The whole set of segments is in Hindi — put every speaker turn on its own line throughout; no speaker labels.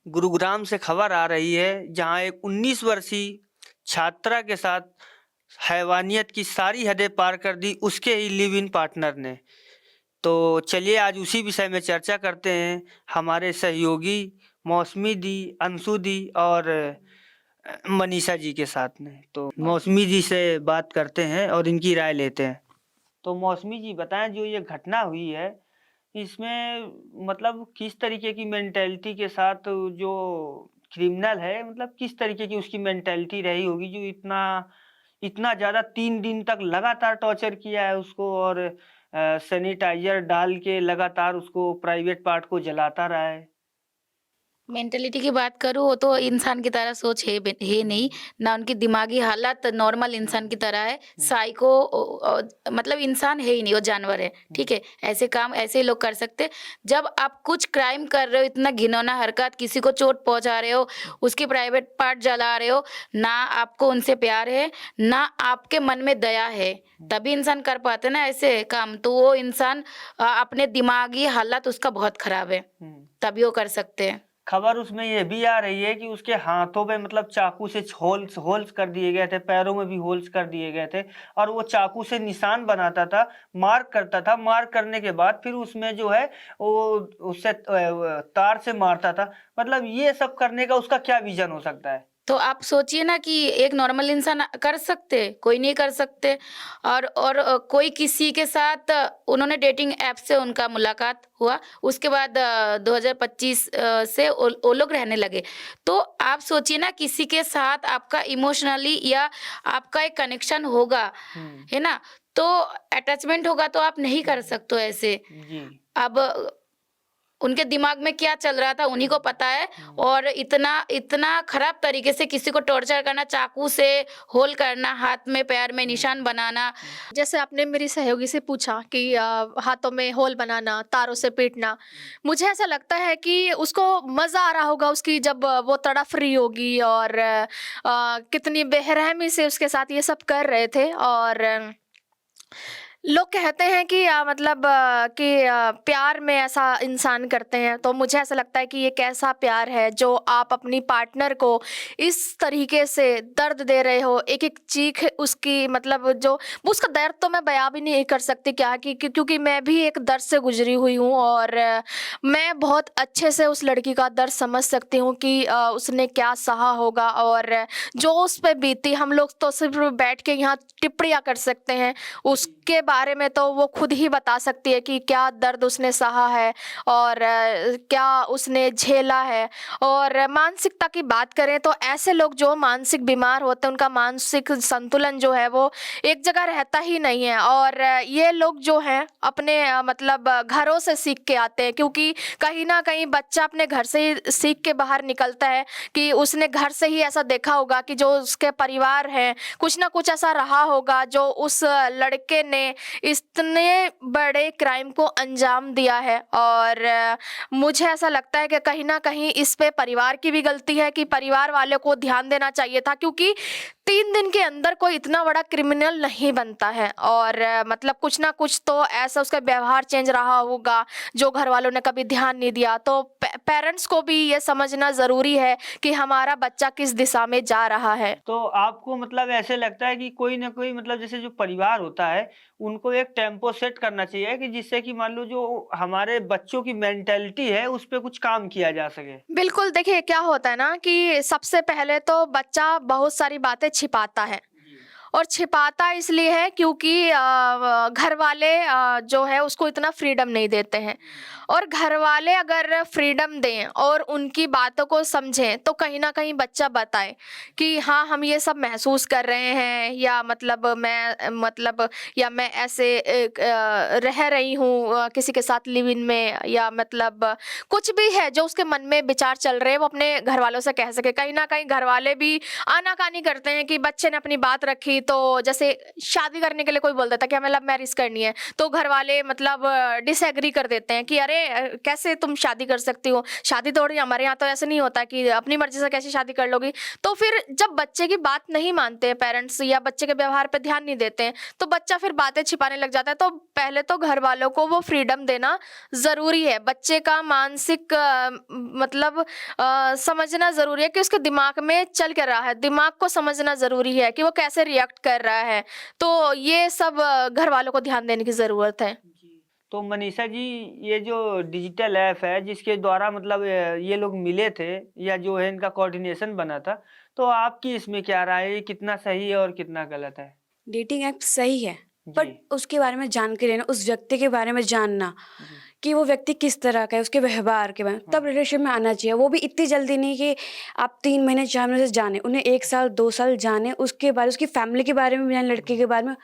गुरुग्राम से खबर आ रही है, जहां एक 19 वर्षीय छात्रा के साथ हैवानियत की सारी हदें पार कर दी उसके ही लिव इन पार्टनर ने। तो चलिए आज उसी विषय में चर्चा करते हैं हमारे सहयोगी मौसमी दी, अंशु दी और मनीषा जी के साथ में। तो मौसमी जी से बात करते हैं और इनकी राय लेते हैं। तो मौसमी जी बताएं, जो ये घटना हुई है इसमें मतलब किस तरीके की मेंटेलिटी के साथ जो क्रिमिनल है, मतलब किस तरीके की उसकी मेंटेलिटी रही होगी जो इतना इतना ज़्यादा 3 दिन तक लगातार टॉर्चर किया है उसको, और सैनिटाइजर डाल के लगातार उसको प्राइवेट पार्ट को जलाता रहा है।
मेंटालिटी की बात करूँ, वो तो इंसान की तरह सोच है नहीं, ना उनकी दिमागी हालत नॉर्मल इंसान की तरह है। साइको मतलब इंसान है ही नहीं, वो जानवर है, ठीक है? ऐसे काम ऐसे ही लोग कर सकते। जब आप कुछ क्राइम कर रहे हो, इतना घिनौना हरकत, किसी को चोट पहुँचा रहे हो, उसकी प्राइवेट पार्ट जला रहे हो, ना आपको उनसे प्यार है, ना आपके मन में दया है, तभी इंसान कर पाते ना ऐसे काम। तो वो इंसान अपने दिमागी हालत उसका बहुत खराब है, तभी वो कर सकते हैं।
खबर उसमें ये भी आ रही है कि उसके हाथों पे मतलब चाकू से होल्स होल्स कर दिए गए थे, पैरों में भी होल्स कर दिए गए थे, और वो चाकू से निशान बनाता था, मार्क करता था। मार्क करने के बाद फिर उसमें जो है वो उससे तार से मारता था। मतलब ये सब करने का उसका क्या विजन हो सकता है?
तो आप सोचिए ना कि एक नॉर्मल इंसान कर सकते, कोई नहीं कर सकते। और कोई किसी के साथ उन्होंने डेटिंग ऐप से उनका मुलाकात हुआ, उसके बाद 2025 से वो लोग रहने लगे। तो आप सोचिए ना, किसी के साथ आपका इमोशनली या आपका एक कनेक्शन होगा, है ना? तो अटैचमेंट होगा तो आप नहीं कर सकते हो ऐसे।
जी।
अब उनके दिमाग में क्या चल रहा था उन्हीं को पता है। और इतना इतना खराब तरीके से किसी को टॉर्चर करना, चाकू से होल करना, हाथ में पैर में निशान बनाना।
जैसे आपने मेरी सहयोगी से पूछा कि हाथों में होल बनाना, तारों से पीटना, मुझे ऐसा लगता है कि उसको मज़ा आ रहा होगा उसकी, जब वो तड़फ रही होगी और कितनी बेरहमी से उसके साथ ये सब कर रहे थे। और लोग कहते हैं कि मतलब कि प्यार में ऐसा इंसान करते हैं, तो मुझे ऐसा लगता है कि ये कैसा प्यार है जो आप अपनी पार्टनर को इस तरीके से दर्द दे रहे हो। एक-एक चीख उसकी, मतलब जो उसका दर्द तो मैं बयां भी नहीं कर सकती क्या, क्योंकि मैं भी एक दर्द से गुजरी हुई हूँ। और मैं बहुत अच्छे से उस लड़की का दर्द समझ सकती हूँ कि उसने क्या सहा होगा और जो उस पे बीती। हम लोग तो सिर्फ बैठ के यहाँ टिप्पणियाँ कर सकते हैं, उसके बारे में तो वो खुद ही बता सकती है कि क्या दर्द उसने सहा है और क्या उसने झेला है। और मानसिकता की बात करें तो ऐसे लोग जो मानसिक बीमार होते हैं, उनका मानसिक संतुलन जो है वो एक जगह रहता ही नहीं है। और ये लोग जो हैं अपने मतलब घरों से सीख के आते हैं, क्योंकि कहीं ना कहीं बच्चा अपने घर से ही सीख के बाहर निकलता है कि उसने घर से ही ऐसा देखा होगा कि जो उसके परिवार हैं, कुछ ना कुछ ऐसा रहा होगा जो उस लड़के ने इतने बड़े क्राइम को अंजाम दिया है। और मुझे ऐसा लगता है कि कहीं ना कहीं इस पे परिवार की भी गलती है, कि परिवार वाले को ध्यान देना चाहिए था, क्योंकि 3 दिन के अंदर कोई इतना बड़ा क्रिमिनल नहीं बनता है। और मतलब कुछ ना कुछ तो ऐसा उसका व्यवहार चेंज रहा होगा जो घर वालों ने कभी ध्यान नहीं दिया। तो पेरेंट्स को भी ये समझना ज़रूरी है कि हमारा बच्चा किस दिशा में जा रहा है।
तो आपको मतलब ऐसे लगता है कि कोई ना कोई मतलब जैसे जो परिवार होता है उनको एक टेम्पो सेट करना चाहिए कि जिससे कि मान लो जो हमारे बच्चों की मेंटेलिटी है उस पे कुछ काम किया जा सके।
बिल्कुल, देखिए क्या होता है ना कि सबसे पहले तो बच्चा बहुत सारी बातें छिपाता है। और छिपाता इसलिए है क्योंकि घर वाले जो है उसको इतना फ्रीडम नहीं देते हैं। और घर वाले अगर फ्रीडम दें और उनकी बातों को समझें, तो कहीं ना कहीं बच्चा बताए कि हाँ, हम ये सब महसूस कर रहे हैं, या मतलब मैं मतलब या मैं ऐसे रह रही हूँ किसी के साथ लिव इन में, या मतलब कुछ भी है जो उसके मन में विचार चल रहे हैं वो अपने घर वालों से कह सके। कहीं ना कहीं घर वाले भी आनाकानी करते हैं कि बच्चे ने अपनी बात रखी तो जैसे शादी करने के लिए कोई बोल देता है कि हमें लव मैरिज करनी है, तो घर वाले मतलब डिसएग्री कर देते हैं कि अरे कैसे तुम शादी कर सकती हो, शादी थोड़ी, हमारे यहाँ तो ऐसे नहीं होता कि अपनी मर्जी से कैसे शादी कर लोगी। तो फिर जब बच्चे की बात नहीं मानते हैं पेरेंट्स या बच्चे के व्यवहार पे ध्यान नहीं देते हैं, तो बच्चा फिर बातें छिपाने लग जाता है। तो पहले तो घर वालों को वो फ्रीडम देना ज़रूरी है, बच्चे का मानसिक मतलब समझना ज़रूरी है कि उसके दिमाग में चल क्या रहा है, दिमाग को समझना ज़रूरी है कि वो कैसे रिएक्ट कर रहा है। तो ये सब घर वालों को ध्यान देने की ज़रूरत है।
जी। तो मनीषा जी, ये जो डिजिटल ऐप है जिसके द्वारा मतलब ये लोग मिले थे या जो है इनका कोऑर्डिनेशन बना था, तो आपकी इसमें क्या राय है, कितना सही है और कितना गलत है?
डेटिंग ऐप सही है,
जी।
बट उसके बारे में जानकारी लेना, उस व्यक्ति के बारे में जानना
जी।
कि वो व्यक्ति किस तरह का है, उसके व्यवहार के बारे में, तब रिलेशन में आना चाहिए। वो भी इतनी जल्दी नहीं कि आप 3 महीने 4 महीने से जाने, उन्हें 1 साल 2 साल जाने, उसके बाद उसकी फैमिली के बारे में भी जाने, लड़के के बारे में,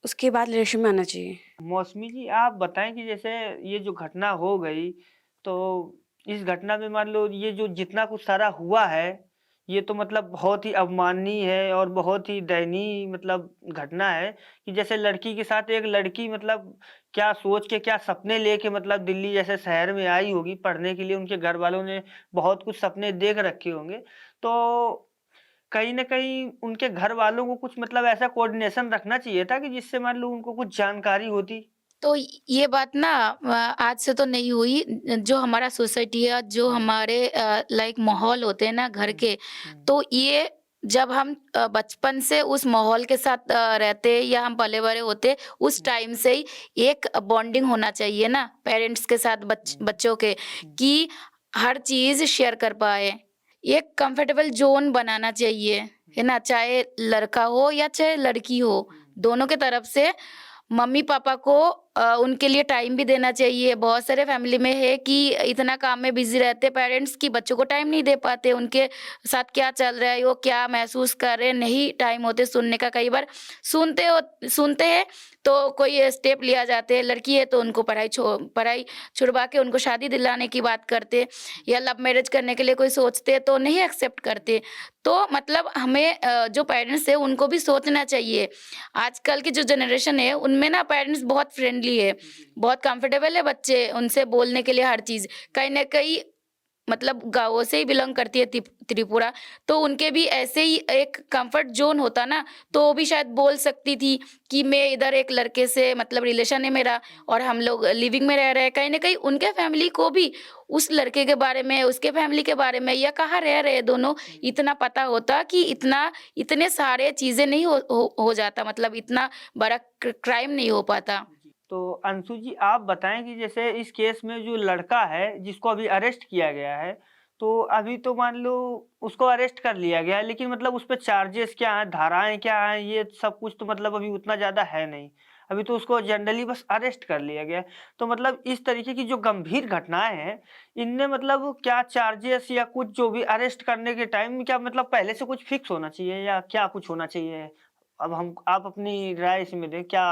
उसके बाद रिलेशन में आना चाहिए।
मौसमी जी, आप बताएं कि जैसे ये जो घटना हो गई, तो इस घटना में मान लो ये जो जितना कुछ सारा हुआ है, ये तो मतलब बहुत ही अवमाननीय है और बहुत ही दयनीय मतलब घटना है कि जैसे लड़की के साथ एक लड़की मतलब क्या सोच के, क्या सपने लेके मतलब दिल्ली जैसे शहर में आई होगी पढ़ने के लिए, उनके घर वालों ने बहुत कुछ सपने देख रखे होंगे। तो कहीं न कहीं उनके घर वालों को कुछ मतलब ऐसा कोऑर्डिनेशन रखना चाहिए था कि जिससे मान लो उनको कुछ जानकारी होती।
तो ये बात ना आज से तो नहीं हुई। जो हमारा सोसाइटी है, जो हमारे लाइक माहौल होते हैं ना घर के, तो ये जब हम बचपन से उस माहौल के साथ रहते या हम पले बड़े होते, उस टाइम से ही एक बॉन्डिंग होना चाहिए ना पेरेंट्स के साथ बच्चों के, कि हर चीज़ शेयर कर पाए। एक कंफर्टेबल ज़ोन बनाना चाहिए, है ना? चाहे लड़का हो या चाहे लड़की हो, दोनों के तरफ से मम्मी-पापा को उनके लिए टाइम भी देना चाहिए। बहुत सारे फैमिली में है कि इतना काम में बिज़ी रहते पेरेंट्स कि बच्चों को टाइम नहीं दे पाते, उनके साथ क्या चल रहा है, वो क्या महसूस कर रहे हैं, नहीं टाइम होते सुनने का। कई बार सुनते हैं तो कोई स्टेप लिया जाते हैं, लड़की है तो उनको पढ़ाई छुड़वा के उनको शादी दिलाने की बात करते, या लव मैरिज करने के लिए कोई सोचते हैं तो नहीं एक्सेप्ट करते। तो मतलब हमें जो पेरेंट्स हैं उनको भी सोचना चाहिए। आजकल की जो जनरेशन है उनमें ना पेरेंट्स बहुत फ्रेंडली है, बहुत कंफर्टेबल है बच्चे उनसे बोलने के लिए हर चीज़। कहीं न कहीं मतलब गाँवों से ही बिलॉन्ग करती है त्रिपुरा, तो उनके भी ऐसे ही एक कंफर्ट ज़ोन होता ना, तो वो भी शायद बोल सकती थी कि मैं इधर एक लड़के से मतलब रिलेशन है मेरा और हम लोग लिविंग में रह रहे हैं। कहीं न कहीं उनके फैमिली को भी उस लड़के के बारे में, उसके फैमिली के बारे में या कहाँ रह रहे हैं दोनों, इतना पता होता कि इतने सारे चीज़ें नहीं हो जाता, मतलब इतना बड़ा क्राइम नहीं हो पाता।
तो अंशु जी, आप बताएं कि जैसे इस केस में जो लड़का है जिसको अभी अरेस्ट किया गया है, तो अभी तो मान लो उसको अरेस्ट कर लिया गया है, लेकिन मतलब उस पे चार्जेस क्या हैं, धाराएं क्या हैं, ये सब कुछ तो मतलब अभी उतना ज़्यादा है नहीं। अभी तो उसको जनरली बस अरेस्ट कर लिया गया है। तो मतलब इस तरीके की जो गंभीर घटनाएं हैं, इनमें मतलब क्या चार्जेस या कुछ जो भी अरेस्ट करने के टाइम में क्या मतलब पहले से कुछ फिक्स होना चाहिए या क्या कुछ होना चाहिए? अब हम आप अपनी राय इसमें दें, क्या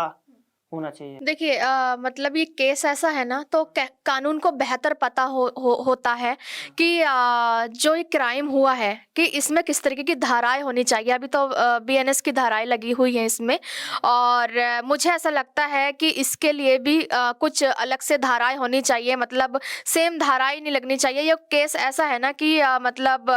होना चाहिए?
देखिए मतलब ये केस ऐसा है ना, तो कानून को बेहतर पता होता है कि जो ये क्राइम हुआ है कि इसमें किस तरीके की धाराएं होनी चाहिए। अभी तो बीएनएस की धाराएं लगी हुई हैं इसमें, और मुझे ऐसा लगता है कि इसके लिए भी कुछ अलग से धाराएं होनी चाहिए, मतलब सेम धाराएं नहीं लगनी चाहिए। ये केस ऐसा है ना कि मतलब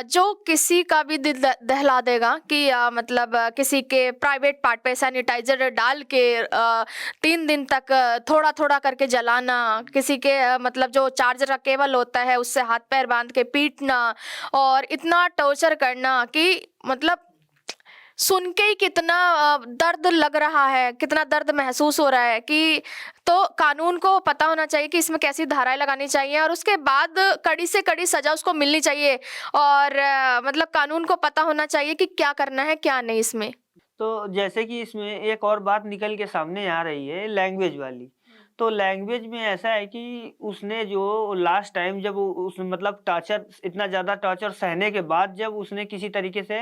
जो किसी का भी दिल दहला देगा कि मतलब किसी के प्राइवेट पार्ट पे सैनिटाइजर डाल के 3 दिन तक थोड़ा थोड़ा करके जलाना, किसी के मतलब जो चार्जर का केबल होता है उससे हाथ पैर बांध के पीटना, और इतना टॉर्चर करना कि मतलब सुन के ही कितना दर्द लग रहा है, कितना दर्द महसूस हो रहा है कि तो कानून को पता होना चाहिए कि इसमें कैसी धाराएं लगानी चाहिए, और उसके बाद कड़ी से कड़ी सजा उसको मिलनी चाहिए। और मतलब कानून को पता होना चाहिए कि क्या करना है क्या नहीं इसमें।
तो जैसे कि इसमें एक और बात निकल के सामने आ रही है, लैंग्वेज वाली। तो लैंग्वेज में ऐसा है कि उसने जो लास्ट टाइम जब उस मतलब टॉर्चर, इतना ज़्यादा टॉर्चर सहने के बाद जब उसने किसी तरीके से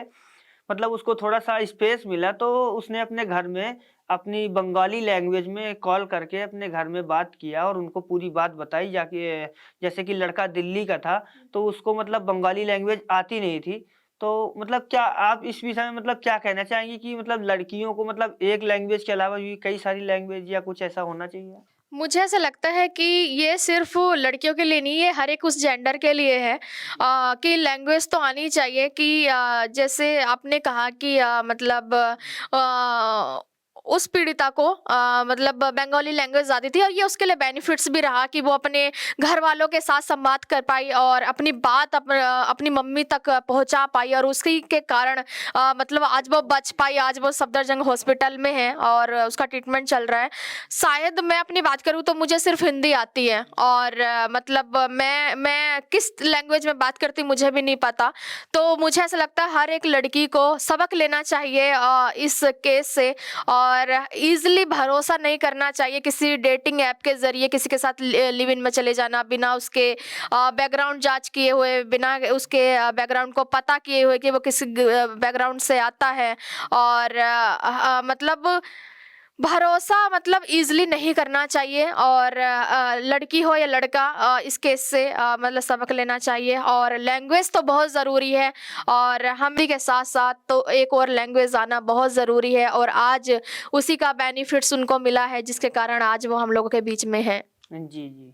मतलब उसको थोड़ा-सा स्पेस मिला, तो उसने अपने घर में अपनी बंगाली लैंग्वेज में कॉल करके अपने घर में बात किया और उनको पूरी बात बताई जाके। जैसे कि लड़का दिल्ली का था, तो उसको मतलब बंगाली लैंग्वेज आती नहीं थी। तो मतलब क्या आप इस विषय में मतलब क्या कहना चाहेंगी कि मतलब लड़कियों को मतलब एक लैंग्वेज के अलावा भी कई सारी लैंग्वेज या कुछ ऐसा होना चाहिए?
मुझे ऐसा लगता है कि ये सिर्फ लड़कियों के लिए नहीं, ये हर एक उस जेंडर के लिए है कि लैंग्वेज तो आनी चाहिए कि जैसे आपने कहा कि मतलब उस पीड़िता को मतलब बंगाली लैंग्वेज आती थी और ये उसके लिए बेनिफिट्स भी रहा कि वो अपने घर वालों के साथ संवाद कर पाई और अपनी बात अपनी मम्मी तक पहुंचा पाई और उसी के कारण मतलब आज वो बच पाई, आज वो सफदरजंग हॉस्पिटल में है और उसका ट्रीटमेंट चल रहा है। शायद मैं अपनी बात करूँ तो मुझे सिर्फ हिंदी आती है और मतलब मैं किस लैंग्वेज में बात करती मुझे भी नहीं पता। तो मुझे ऐसा लगता है हर एक लड़की को सबक लेना चाहिए इस केस से और इजीली भरोसा नहीं करना चाहिए किसी डेटिंग ऐप के जरिए किसी के साथ लिव इन में चले जाना बिना उसके बैकग्राउंड जांच किए हुए, बिना उसके बैकग्राउंड को पता किए हुए कि वो किस बैकग्राउंड से आता है और मतलब भरोसा मतलब इजीली नहीं करना चाहिए और लड़की हो या लड़का इस केस से मतलब सबक लेना चाहिए और लैंग्वेज तो बहुत ज़रूरी है और हम भी के साथ साथ तो एक और लैंग्वेज आना बहुत ज़रूरी है और आज उसी का बेनिफिट्स उनको मिला है जिसके कारण आज वो हम लोगों के बीच में है।
जी, जी।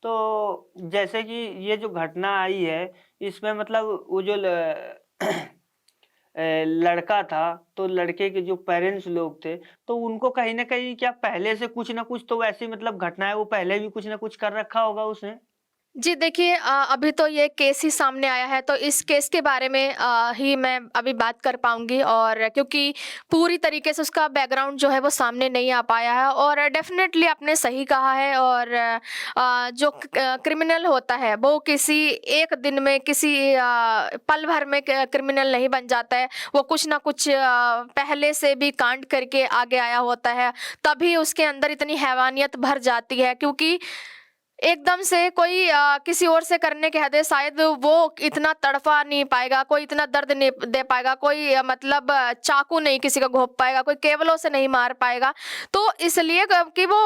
तो जैसे कि ये जो घटना आई है, इसमें मतलब वो जो लड़का था, तो लड़के के जो पेरेंट्स लोग थे, तो उनको कहीं न कहीं क्या पहले से कुछ न कुछ तो वैसी मतलब घटनाएँ वो पहले भी कुछ न कुछ कर रखा होगा उसने?
जी देखिए अभी तो ये केस ही सामने आया है तो इस केस के बारे में ही मैं अभी बात कर पाऊंगी और क्योंकि पूरी तरीके से उसका बैकग्राउंड जो है वो सामने नहीं आ पाया है और डेफिनेटली आपने सही कहा है और जो क्रिमिनल होता है वो किसी एक दिन में किसी पल भर में क्रिमिनल नहीं बन जाता है, वो कुछ ना कुछ पहले से भी कांड करके आगे आया होता है तभी उसके अंदर इतनी हैवानियत भर जाती है क्योंकि एकदम से कोई किसी और से करने के हद शायद वो इतना तड़फा नहीं पाएगा, कोई इतना दर्द नहीं दे पाएगा, कोई मतलब चाकू नहीं किसी का घोंप पाएगा, कोई केबलों से नहीं मार पाएगा। तो इसलिए कि वो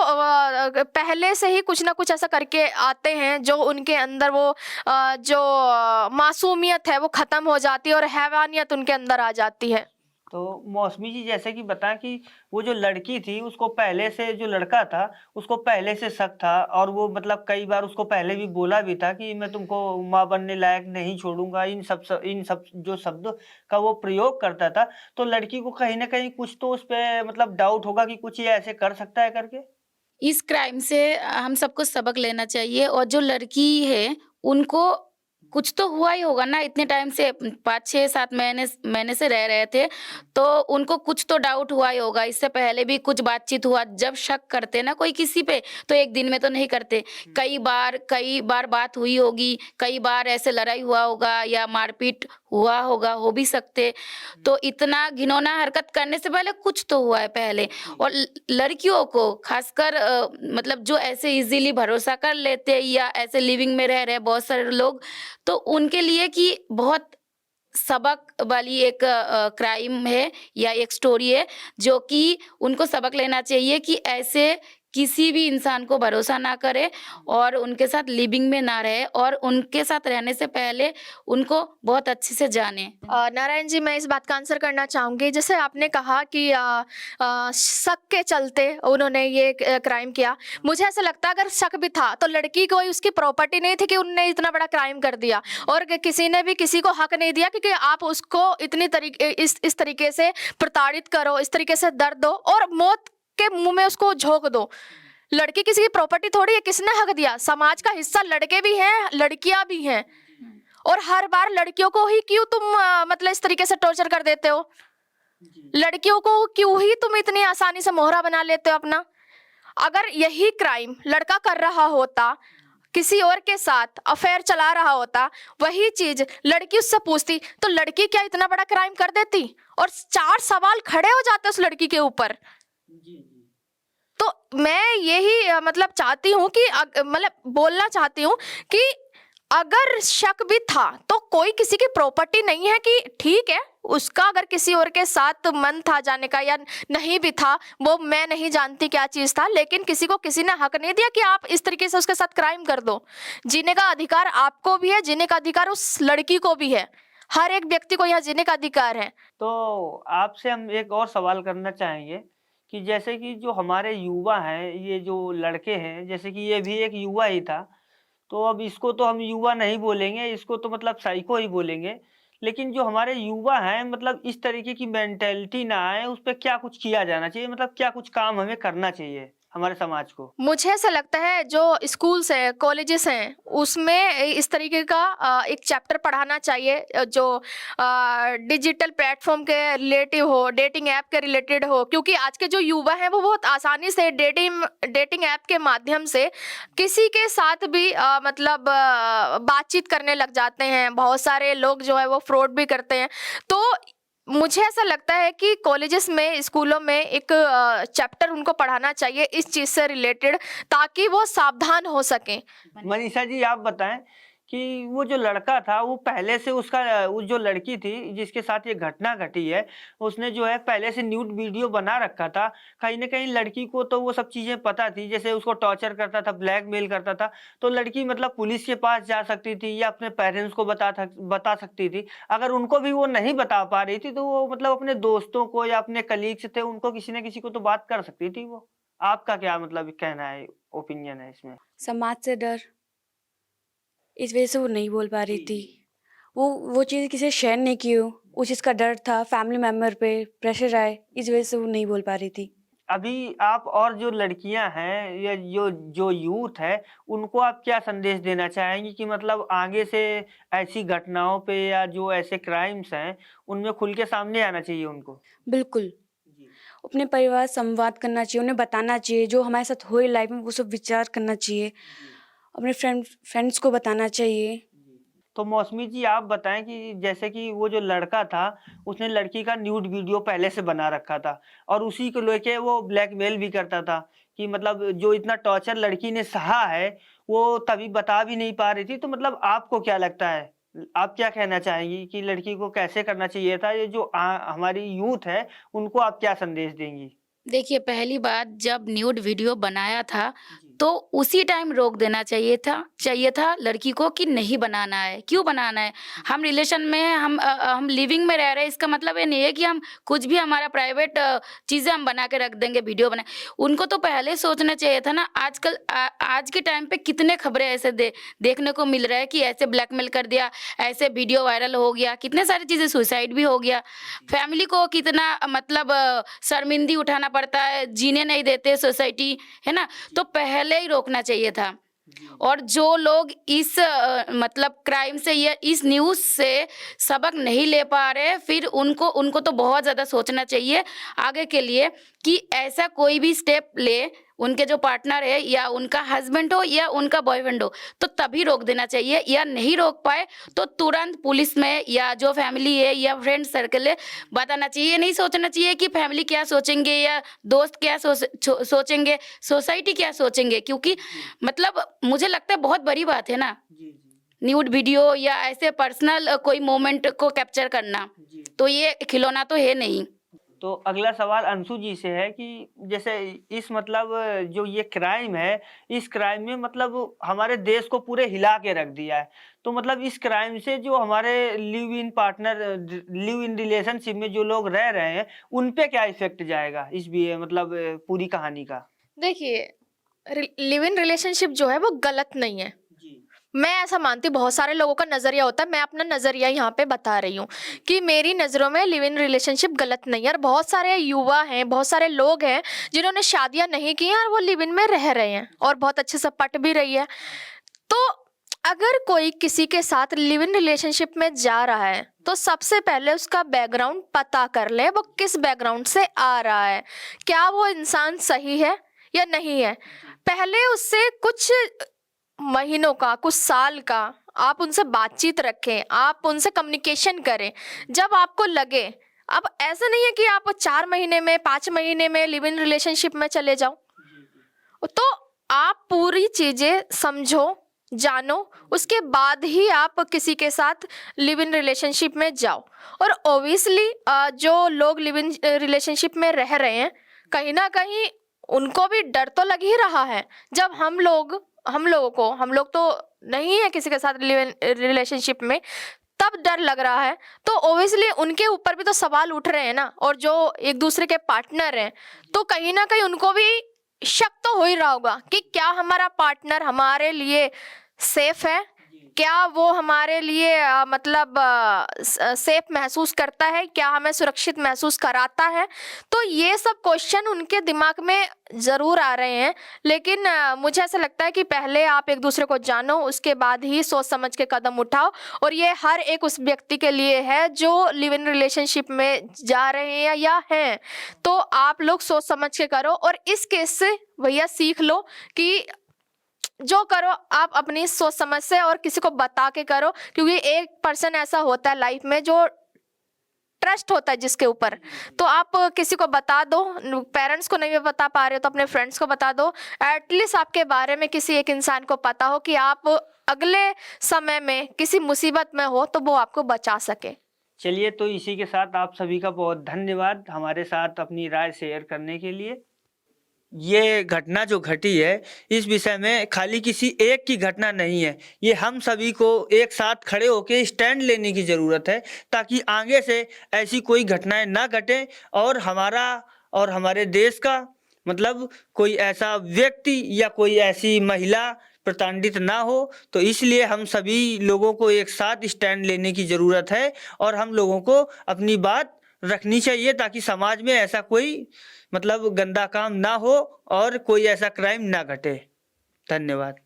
पहले से ही कुछ ना कुछ ऐसा करके आते हैं जो उनके अंदर वो जो मासूमियत है वो खत्म हो जाती है और हैवानियत उनके अंदर आ जाती है।
तो मौसमी जी जैसे कि बताएं कि वो जो लड़की थी उसको पहले से, जो लड़का था उसको पहले से शक था और वो मतलब कई बार उसको पहले भी बोला भी था कि मैं तुमको माँ बनने लायक नहीं छोड़ूंगा, इन सब जो शब्दों का वो प्रयोग करता था। तो लड़की को कहीं ना कहीं कुछ तो उस पे मतलब डाउट होगा कि कुछ ये ऐसे कर सकता है करके।
इस क्राइम से हम सबको सबक लेना चाहिए और जो लड़की है उनको कुछ तो हुआ ही होगा ना, इतने टाइम से 5-6-7 महीने से रह रहे थे तो उनको कुछ तो डाउट हुआ ही होगा। इससे पहले भी कुछ बातचीत हुआ, जब शक करते ना कोई किसी पे तो एक दिन में तो नहीं करते, कई बार बात हुई होगी, कई बार ऐसे लड़ाई हुआ होगा या मारपीट हुआ होगा, हो भी सकते। तो इतना घिनौना हरकत करने से पहले कुछ तो हुआ है पहले। और लड़कियों को खासकर मतलब जो ऐसे इजीली भरोसा कर लेते हैं या ऐसे लिविंग में रह रहे बहुत सारे लोग, तो उनके लिए कि बहुत सबक वाली एक क्राइम है या एक स्टोरी है जो कि उनको सबक लेना चाहिए कि ऐसे किसी भी इंसान को भरोसा ना करे और उनके साथ लिविंग में ना रहे और उनके साथ रहने से पहले उनको बहुत अच्छे से जाने।
नारायण जी, मैं इस बात का आंसर करना चाहूँगी। जैसे आपने कहा कि शक के चलते उन्होंने ये क्राइम किया, मुझे ऐसा लगता है अगर शक भी था तो लड़की कोई उसकी प्रॉपर्टी नहीं थी कि उनने इतना बड़ा क्राइम कर दिया और किसी ने भी किसी को हक नहीं दिया क्योंकि आप उसको इतनी इस तरीके से प्रताड़ित करो, इस तरीके से दर्द दो और मौत के मुंह में उसको झोंक दो। लड़की किसी की प्रॉपर्टी थोड़ी है, किसने हक दिया? समाज का हिस्सा लड़के भी हैं, लड़कियां भी हैं और हर बार लड़कियों को ही क्यों तुम मतलब इस तरीके से टॉर्चर कर देते हो? लड़कियों को क्यों ही तुम इतनी आसानी से मोहरा बना लेते हो अपना? अगर यही क्राइम लड़का कर रहा होता, किसी और के साथ अफेयर चला रहा होता, वही चीज लड़की उससे पूछती तो लड़की क्या इतना बड़ा क्राइम कर देती? और 4 सवाल खड़े हो जाते उस लड़की के ऊपर। तो मैं यही मतलब चाहती हूँ कि मतलब बोलना चाहती हूँ कि अगर शक भी था तो कोई किसी की प्रॉपर्टी नहीं है कि ठीक है उसका अगर किसी और के साथ मन था जाने का या नहीं भी था, वो मैं नहीं जानती क्या चीज था, लेकिन किसी को किसी ने हक नहीं दिया कि आप इस तरीके से उसके साथ क्राइम कर दो। जीने का अधिकार आपको भी है, जीने का अधिकार उस लड़की को भी है। हर एक व्यक्ति को यहाँ जीने का अधिकार है।
तो आपसे हम एक और सवाल करना चाहेंगे कि जैसे कि जो हमारे युवा हैं, ये जो लड़के हैं, जैसे कि ये भी एक युवा ही था, तो अब इसको तो हम युवा नहीं बोलेंगे, इसको तो मतलब साइको ही बोलेंगे। लेकिन जो हमारे युवा हैं, मतलब इस तरीके की मेंटालिटी ना आए, उस पे क्या कुछ किया जाना चाहिए? मतलब क्या कुछ काम हमें करना चाहिए हमारे समाज को?
मुझे ऐसा लगता है जो स्कूल्स हैं, कॉलेजेस हैं, उसमें इस तरीके का एक चैप्टर पढ़ाना चाहिए जो डिजिटल प्लेटफॉर्म के रिलेटिव हो, डेटिंग ऐप के रिलेटेड हो, क्योंकि आज के जो युवा हैं वो बहुत आसानी से डेटिंग ऐप के माध्यम से किसी के साथ भी मतलब बातचीत करने लग जाते हैं। बहुत सारे लोग जो है वो फ्रॉड भी करते हैं। तो मुझे ऐसा लगता है कि कॉलेजेस में, स्कूलों में एक चैप्टर उनको पढ़ाना चाहिए इस चीज़ से रिलेटेड, ताकि वो सावधान हो सकें।
मनीषा जी, आप बताएं कि वो जो लड़का था, वो पहले से उसका वो जो लड़की थी जिसके साथ ये घटना घटी है, उसने जो है पहले से न्यूड वीडियो बना रखा था। कहीं न कहीं लड़की को तो वो सब चीज़ें पता थी, जैसे उसको टॉर्चर करता था, ब्लैकमेल करता था, तो लड़की मतलब पुलिस के पास जा सकती थी या अपने पेरेंट्स को बता सकती थी। अगर उनको भी वो नहीं बता पा रही थी, तो वो मतलब अपने दोस्तों को या अपने कलीग्स थे, उनको किसी न किसी को तो बात कर सकती थी वो। आपका क्या मतलब कहना है, ओपिनियन है इसमें?
समाज से डर, इस वजह से वो नहीं बोल पा रही थी। वो चीज़ किसी से शेयर नहीं की हो, उस चीज़ का डर था, फैमिली मेंबर पे प्रेशर आए, इस वजह से वो नहीं बोल पा रही थी।
अभी आप और जो लड़कियां हैं या जो जो यूथ है, उनको आप क्या संदेश देना चाहेंगी कि मतलब आगे से ऐसी घटनाओं पे या जो ऐसे क्राइम्स हैं, उनमें खुल के सामने आना चाहिए उनको?
बिल्कुल, अपने परिवार से संवाद करना चाहिए, उन्हें बताना चाहिए, जो हमारे साथ हुए लाइफ में वो सब विचार करना चाहिए, अपने फ्रेंड्स को बताना चाहिए।
तो मौसमी जी, आप बताएं कि जैसे कि वो जो लड़का था, उसने लड़की का न्यूड वीडियो पहले से बना रखा था और उसी को लेके वो ब्लैकमेल भी करता था कि मतलब जो इतना टॉर्चर लड़की ने सहा है, वो तभी बता भी नहीं पा रही थी। तो मतलब आपको क्या लगता है? आप क्या कहना चाहेंगी कि लड़की को कैसे करना चाहिए था? ये जो हमारी यूथ है, उनको आप क्या संदेश देंगी?
देखिए, पहली बात, जब न्यूड वीडियो बनाया था तो उसी टाइम रोक देना चाहिए था लड़की को कि नहीं बनाना है। क्यों बनाना है? हम रिलेशन में हैं, हम लिविंग में रह रहे हैं, इसका मतलब ये नहीं है कि हम कुछ भी हमारा प्राइवेट चीज़ें हम बना के रख देंगे, वीडियो बना। उनको तो पहले सोचना चाहिए था ना। आज के टाइम पे कितने खबरें ऐसे देखने को मिल रहा है कि ऐसे ब्लैकमेल कर दिया, ऐसे वीडियो वायरल हो गया, कितने सारी चीज़ें, सुसाइड भी हो गया। फैमिली को कितना मतलब शर्मिंदगी उठाना पड़ता है, जीने नहीं देते सोसाइटी, है ना? तो पहले ही रोकना चाहिए था। और जो लोग इस मतलब क्राइम से या इस न्यूज़ से सबक नहीं ले पा रहे, फिर उनको तो बहुत ज़्यादा सोचना चाहिए आगे के लिए कि ऐसा कोई भी स्टेप ले, उनके जो पार्टनर है या उनका हस्बैंड हो या उनका बॉयफ्रेंड हो, तो तभी रोक देना चाहिए। या नहीं रोक पाए तो तुरंत पुलिस में या जो फैमिली है या फ्रेंड सर्कल है बताना चाहिए। ये नहीं सोचना चाहिए कि फैमिली क्या सोचेंगे या दोस्त क्या सोचेंगे, सोसाइटी क्या सोचेंगे, क्योंकि मतलब मुझे लगता है बहुत बड़ी बात है ना न्यूड वीडियो या ऐसे पर्सनल कोई मोमेंट को कैप्चर करना। तो ये खिलौना तो है नहीं।
तो अगला सवाल अंशु जी से है कि जैसे इस मतलब जो ये क्राइम है, इस क्राइम में मतलब हमारे देश को पूरे हिला के रख दिया है। तो मतलब इस क्राइम से जो हमारे लिव इन रिलेशनशिप में जो लोग रह रहे हैं, उन पे क्या इफेक्ट जाएगा इस भी मतलब पूरी कहानी का?
देखिए, लिव इन रिलेशनशिप जो है वो गलत नहीं है। मैं ऐसा मानती हूँ, बहुत सारे लोगों का नज़रिया होता है, मैं अपना नज़रिया यहाँ पे बता रही हूँ कि मेरी नज़रों में लिव इन रिलेशनशिप गलत नहीं है। और बहुत सारे युवा हैं, बहुत सारे लोग हैं जिन्होंने शादियाँ नहीं की हैं और वो लिव इन में रह रहे हैं और बहुत अच्छे से पट भी रही है। तो अगर कोई किसी के साथ लिव इन रिलेशनशिप में जा रहा है तो सबसे पहले उसका बैकग्राउंड पता कर ले, वो किस बैकग्राउंड से आ रहा है, क्या वो इंसान सही है या नहीं है। पहले उससे कुछ महीनों का, कुछ साल का आप उनसे बातचीत रखें, आप उनसे कम्युनिकेशन करें। जब आपको लगे, अब ऐसा नहीं है कि आप 4 महीने में, 5 महीने में लिव इन रिलेशनशिप में चले जाओ, तो आप पूरी चीज़ें समझो, जानो, उसके बाद ही आप किसी के साथ लिव इन रिलेशनशिप में जाओ। और ओबियसली जो लोग लिव इन रिलेशनशिप में रह रहे हैं, कहीं ना कहीं उनको भी डर तो लग ही रहा है। जब हम लोग तो नहीं है किसी के साथ लिव इन रिलेशनशिप में, तब डर लग रहा है, तो ओबियसली उनके ऊपर भी तो सवाल उठ रहे हैं ना। और जो एक दूसरे के पार्टनर हैं, तो कहीं ना कहीं उनको भी शक तो हो ही रहा होगा कि क्या हमारा पार्टनर हमारे लिए सेफ है, क्या वो हमारे लिए मतलब सेफ महसूस करता है, क्या हमें सुरक्षित महसूस कराता है। तो ये सब क्वेश्चन उनके दिमाग में ज़रूर आ रहे हैं। लेकिन मुझे ऐसा लगता है कि पहले आप एक दूसरे को जानो, उसके बाद ही सोच समझ के कदम उठाओ। और ये हर एक उस व्यक्ति के लिए है जो लिव इन रिलेशनशिप में जा रहे हैं या हैं। तो आप लोग सोच समझ के करो। और इस केस से भैया सीख लो कि जो करो आप अपनी सोच समझ से और किसी को बता के करो, क्योंकि एक पर्सन ऐसा होता है लाइफ में जो ट्रस्ट होता है जिसके ऊपर। तो आप किसी को बता दो, पेरेंट्स को नहीं बता पा रहे हो तो अपने फ्रेंड्स को बता दो। एटलीस्ट आपके बारे में किसी एक इंसान को पता हो कि आप अगले समय में किसी मुसीबत में हो तो वो आपको बचा सके।
चलिए, तो इसी के साथ आप सभी का बहुत धन्यवाद हमारे साथ अपनी राय शेयर करने के लिए। ये घटना जो घटी है इस विषय में खाली किसी एक की घटना नहीं है, ये हम सभी को एक साथ खड़े होकर स्टैंड लेने की ज़रूरत है, ताकि आगे से ऐसी कोई घटनाएं ना घटें और हमारा और हमारे देश का मतलब कोई ऐसा व्यक्ति या कोई ऐसी महिला प्रताड़ित ना हो। तो इसलिए हम सभी लोगों को एक साथ स्टैंड लेने की ज़रूरत है और हम लोगों को अपनी बात रखनी चाहिए, ताकि समाज में ऐसा कोई मतलब गंदा काम ना हो और कोई ऐसा क्राइम ना घटे। धन्यवाद।